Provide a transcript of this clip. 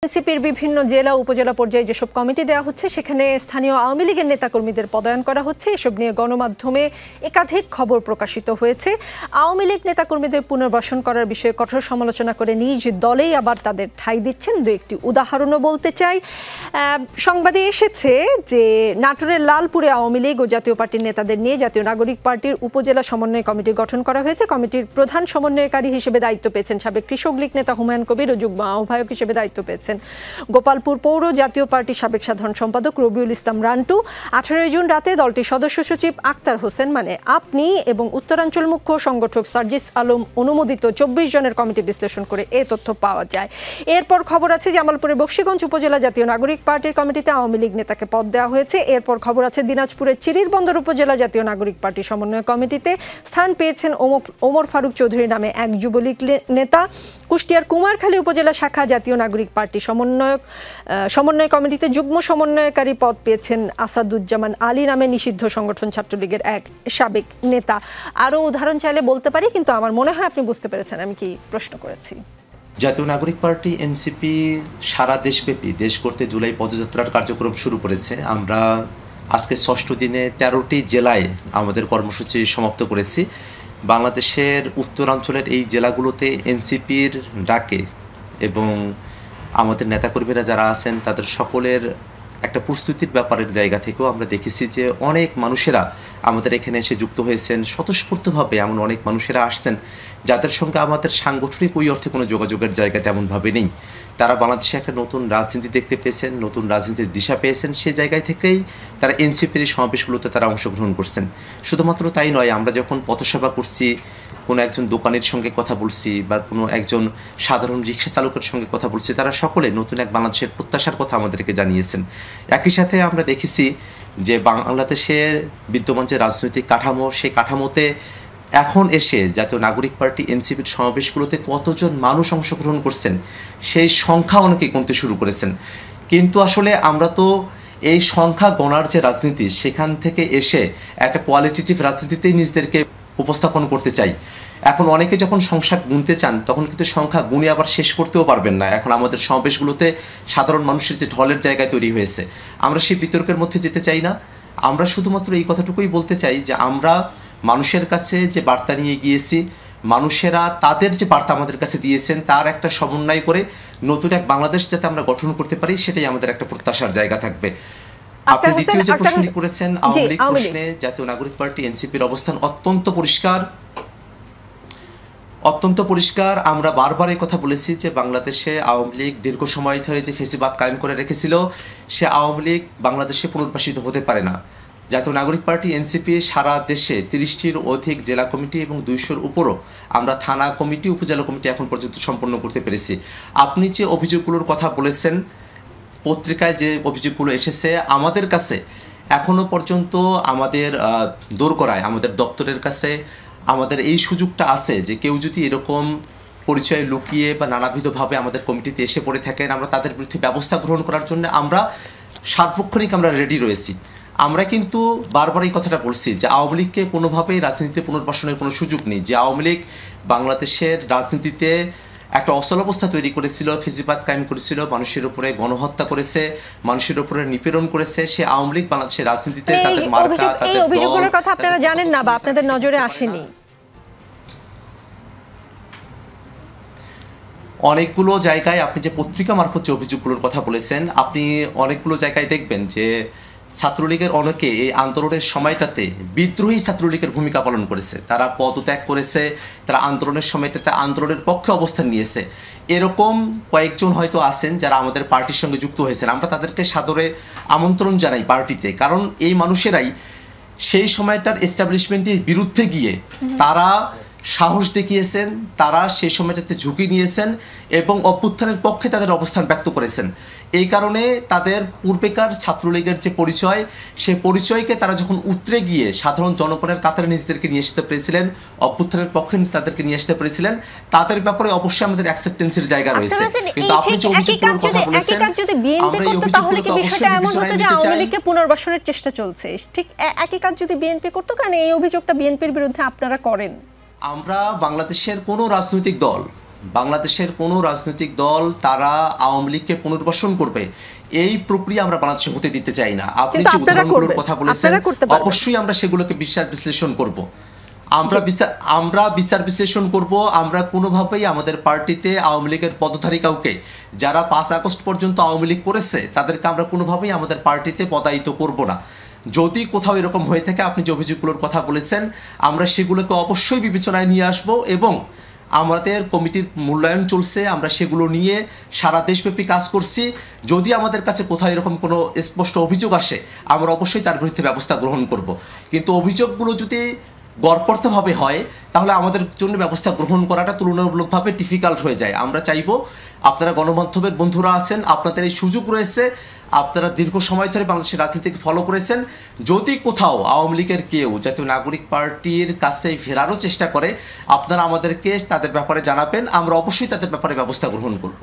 এনসিপির বিভিন্ন জেলা উপজেলা পর্যায়ে যেসব কমিটি দেওয়া হচ্ছে সেখানে স্থানীয় আওয়ামী লীগের নেতাকর্মীদের পদায়ন করা হচ্ছে। এসব নিয়ে গণমাধ্যমে একাধিক খবর প্রকাশিত হয়েছে। আওয়ামী লীগ নেতাকর্মীদের পুনর্বাসন করার বিষয়ে কঠোর সমালোচনা করে নিজ দলেই আবার তাদের ঠাঁই দিচ্ছেন। দু একটি উদাহরণও বলতে চাই। সংবাদে এসেছে যে নাটোরের লালপুরে আওয়ামী লীগ ও জাতীয় পার্টির নেতাদের নিয়ে জাতীয় নাগরিক পার্টির উপজেলা সমন্বয় কমিটি গঠন করা হয়েছে। কমিটির প্রধান সমন্বয়কারী হিসেবে দায়িত্ব পেয়েছেন সাবেক কৃষক লীগ নেতা হুমায়ুন কবির ও যুগ্ম আহ্বায়ক হিসেবে দায়িত্ব পেয়েছেন গোপালপুর পৌর জাতীয় পার্টির সাবেক সাধারণ সম্পাদক রবিউল ইসলাম রান্টু। 18 জুন রাতে দলটির সদস্য সচিব আক্তার হোসেন মানে আপনি এবং উত্তরাঞ্চল মুখ্য সংগঠক সার্জিস আলম অনুমোদিত 24 জনের কমিটি বিশ্লেষণ করে এই তথ্য পাওয়া যায়। এরপর খবর আছে জামালপুরের বক্সিগঞ্জ উপজেলা জাতীয় নাগরিক পার্টির কমিটিতে আওয়ামী লীগ নেতাকে পদ দেওয়া হয়েছে। এরপর খবর আছে দিনাজপুরের চিরিরবন্দর উপজেলা জাতীয় নাগরিক পার্টির সমন্বয় কমিটিতে স্থান পেয়েছেন ওমর ফারুক চৌধুরী নামে এক যুবলীগ নেতা। কুষ্টিয়ার কুমারখালী উপজেলা শাখা জাতীয় নাগরিক পার্টি সমন্বয় কমিটিতে যুগ্ম সমন্বয়কারী পদ পেয়েছেন আসাদুজ্জামান আলী নামে নিষিদ্ধ সংগঠন ছাত্রলীগের এক সাবেক নেতা। আরও উদাহরণ চাইলে বলতে পারি, কিন্তু আমার মনে হয় আপনি বুঝতে পেরেছেন আমি কি প্রশ্ন করেছি। জাতীয় নাগরিক পার্টি এনসিপি সারা দেশব্যাপী দেশ করতে জুলাই পদযাত্রার কার্যক্রম শুরু করেছে। আমরা আজকে 6ষ্ঠ দিনে 13টি জেলায় আমাদের কর্মসূচি সমাপ্ত করেছি। বাংলাদেশের উত্তরাঞ্চলের এই জেলাগুলোতে এনসিপির ডাকে এবং আমাদের নেতাকর্মীরা যারা আছেন তাদের সকলের একটা প্রস্তুতির ব্যাপারের জায়গা থেকেও আমরা দেখেছি যে অনেক মানুষেরা আমাদের এখানে এসে যুক্ত হয়েছেন স্বতঃস্ফূর্তভাবে। এমন অনেক মানুষেরা আসছেন যাদের সঙ্গে আমাদের সাংগঠনিক ওই অর্থে কোনো যোগাযোগের জায়গা তেমনভাবে নেই। তারা বাংলাদেশে একটা নতুন রাজনীতি দেখতে পেয়েছেন, নতুন রাজনীতির দিশা পেয়েছেন। সেই জায়গায় থেকেই তারা এনসিপির এই সমাবেশগুলোতে তারা অংশগ্রহণ করছেন। শুধুমাত্র তাই নয়, আমরা যখন পথসেবা করছি, কোনো একজন দোকানের সঙ্গে কথা বলছি বা কোনো একজন সাধারণ রিক্সা চালকের সঙ্গে কথা বলছি, তারা সকলে নতুন এক বাংলাদেশের প্রত্যাশার কথা আমাদেরকে জানিয়েছেন। একই সাথে আমরা দেখেছি যে বাংলাদেশের বিদ্যমান যে রাজনৈতিক কাঠামো, সেই কাঠামোতে এখন এসে জাতীয় নাগরিক পার্টি এনসিপির সমাবেশগুলোতে কতজন মানুষ অংশগ্রহণ করছেন সেই সংখ্যা অনেকেই কমতে শুরু করেছেন। কিন্তু আসলে আমরা তো এই সংখ্যা গণার যে রাজনীতি, সেখান থেকে এসে একটা কোয়ালিটেটিভ রাজনীতিতেই নিজেদেরকে উপস্থাপন করতে চাই। এখন অনেকে যখন সংখ্যা গুনতে চান তখন কিন্তু সংখ্যা গুনে আবার শেষ করতেও পারবেন না। এখন আমাদের সমাবেশগুলোতে সাধারণ মানুষের যে ঢলের জায়গায় তৈরি হয়েছে, আমরা সেই বিতর্কের মধ্যে যেতে চাই না। আমরা শুধুমাত্র এই কথাটুকুই বলতে চাই যে আমরা মানুষের কাছে যে বার্তা নিয়ে গিয়েছি, মানুষেরা তাদের যে বার্তা আমাদের কাছে দিয়েছেন তার একটা সমন্বয় করে নতুন এক বাংলাদেশ যাতে আমরা গঠন করতে পারি, সেটাই আমাদের একটা প্রত্যাশার জায়গা থাকবে। আপনি দ্বিতীয় যে প্রশ্নটি করেছেন আওয়ামী লীগ প্রশ্নে, জাতীয় নাগরিক পার্টি এনসিপির অবস্থান অত্যন্ত পরিষ্কার। আমরা বারবার এই কথা বলেছি যে বাংলাদেশে আওয়ামী লীগ দীর্ঘ সময় ধরে যে ফেসিবাদ কায়েম করে রেখেছিল, সে আওয়ামী লীগ বাংলাদেশে পুনর্বাসিত হতে পারে না। জাতীয় নাগরিক পার্টি এনসিপি সারা দেশে 30টির অধিক জেলা কমিটি এবং 200-র উপরও আমরা থানা কমিটি, উপজেলা কমিটি এখন পর্যন্ত সম্পন্ন করতে পেরেছি। আপনি যে অভিযোগগুলোর কথা বলেছেন, পত্রিকায় যে অভিযোগগুলো এসেছে আমাদের কাছে এখনও পর্যন্ত আমাদের দোরগোড়ায় আমাদের দপ্তরের কাছে আমাদের এই সুযোগটা আছে যে কেউ যদি এরকম পরিচয় লুকিয়ে বা নানাবিধভাবে আমাদের কমিটিতে এসে পড়ে থাকেন, আমরা তাদের বিরুদ্ধে ব্যবস্থা গ্রহণ করার জন্য আমরা সার্বক্ষণিক আমরা রেডি রয়েছি। আমরা কিন্তু বারবার এই কথাটা বলছি যে আওয়ামী লীগকে কোনোভাবেই রাজনীতিতে পুনর্বাসনের কোনো সুযোগ নেই। যে আওয়ামী লীগ বাংলাদেশের রাজনীতিতে একটা অচল অবস্থা তৈরি করেছিল, ফেসিবাদ কায়েম করেছিল, মানুষের উপরে গণহত্যা করেছে, মানুষের উপরে নিপীড়ন করেছে, সে আওয়ামী লীগ বাংলাদেশের রাজনীতিতে তাদের মার্কা, তাদের অভিযোগগুলোর কথা আপনারা জানেন না বা আপনাদের নজরে আসেনি? অনেকগুলো জায়গায় আপনি যে পত্রিকা মারফত যে অভিযোগগুলোর কথা বলেছেন, আপনি অনেকগুলো জায়গায় দেখবেন যে ছাত্রলীগের অনেকে এই আন্দোলনের সময়টাতে বিদ্রোহী ছাত্রলীগের ভূমিকা পালন করেছে, তারা পদত্যাগ করেছে, তারা আন্দোলনের সময়টাতে আন্দোলনের পক্ষে অবস্থান নিয়েছে। এরকম কয়েকজন হয়তো আছেন যারা আমাদের পার্টির সঙ্গে যুক্ত হয়েছেন। আমরা তাদেরকে সাদরে আমন্ত্রণ জানাই পার্টিতে, কারণ এই মানুষেরাই সেই সময়টার এস্টাবলিশমেন্টের বিরুদ্ধে গিয়ে তারা সাহস দেখিয়েছেন, তারা সেই সময়টাতে ঝুঁকি নিয়েছেন এবং অভ্যুত্থানের পক্ষে তাদের অবস্থান ব্যক্ত করেছেন। এই কারণে তাদের পূর্বেকার ছাত্রলীগের যে পরিচয়, সেই পরিচয়কে তারা যখন উতরে গিয়ে সাধারণ জনগণের কাতারে নিজেদেরকে নিয়ে আসতে পেরেছিলেন, অভ্যুত্থানের পক্ষে তাদেরকে নিয়ে আসতে পেরেছিলেন, তাদের ব্যাপারে অবশ্যই আমাদের অ্যাকসেপ্টেন্সের জায়গা রয়েছে। কিন্তু আপনি যে অভিযোগগুলোর কথা বলেছেন, যদি বিএনপি করত তাহলে কি বিষয়টা এমন হতো যে আওয়ামী লীগকে পুনর্বাসনের চেষ্টা চলছে? ঠিক একই কাজ যদি বিএনপি করত, কেন এই অভিযোগটা বিএনপির বিরুদ্ধে আপনারা করেন? আমরা বাংলাদেশের কোনো রাজনৈতিক দল বাংলাদেশের কোনো রাজনৈতিক দল তারা আওয়ামী লীগকে পুনর্বাসন করবে এই প্রক্রিয়া আমরা বাংলাদেশে হতে দিতে চাই না। আপনি যে উদাহরণগুলোর কথা বলেছেন অবশ্যই আমরা সেগুলোকে বিচার বিশ্লেষণ করব। আমরা বিচার বিশ্লেষণ করব। আমরা কোনোভাবেই আমাদের পার্টিতে আওয়ামী লীগের পদধারী কাউকে যারা 5 আগস্ট পর্যন্ত আওয়ামী লীগ করেছে তাদেরকে আমরা কোনোভাবেই আমাদের পার্টিতে পদায়িত করব না। যদি কোথাও এরকম হয়ে থাকে, আপনি যে অভিযোগগুলোর কথা বলেছেন, আমরা সেগুলোকে অবশ্যই বিবেচনায় নিয়ে আসব এবং আমাদের কমিটির মূল্যায়ন চলছে, আমরা সেগুলো নিয়ে সারা দেশব্যাপী কাজ করছি। যদি আমাদের কাছে কোথাও এরকম কোনো স্পষ্ট অভিযোগ আসে আমরা অবশ্যই তার বিরুদ্ধে ব্যবস্থা গ্রহণ করব। কিন্তু অভিযোগগুলো যদি গড়পড়তাভাবে হয় তাহলে আমাদের জন্য ব্যবস্থা গ্রহণ করাটা তুলনামূলকভাবে ডিফিকাল্ট হয়ে যায়। আমরা চাইব আপনারা গণমাধ্যমের বন্ধুরা আছেন, আপনাদের এই সুযোগ রয়েছে, আপনারা দীর্ঘ সময় ধরে বাংলাদেশের রাজনীতিকে ফলো করেছেন। যদি কোথাও আওয়ামী লীগের কেউ জাতীয় নাগরিক পার্টির কাছে ফেরারও চেষ্টা করে আপনারা আমাদেরকে তাদের ব্যাপারে জানাবেন, আমরা অবশ্যই তাদের ব্যাপারে ব্যবস্থা গ্রহণ করব।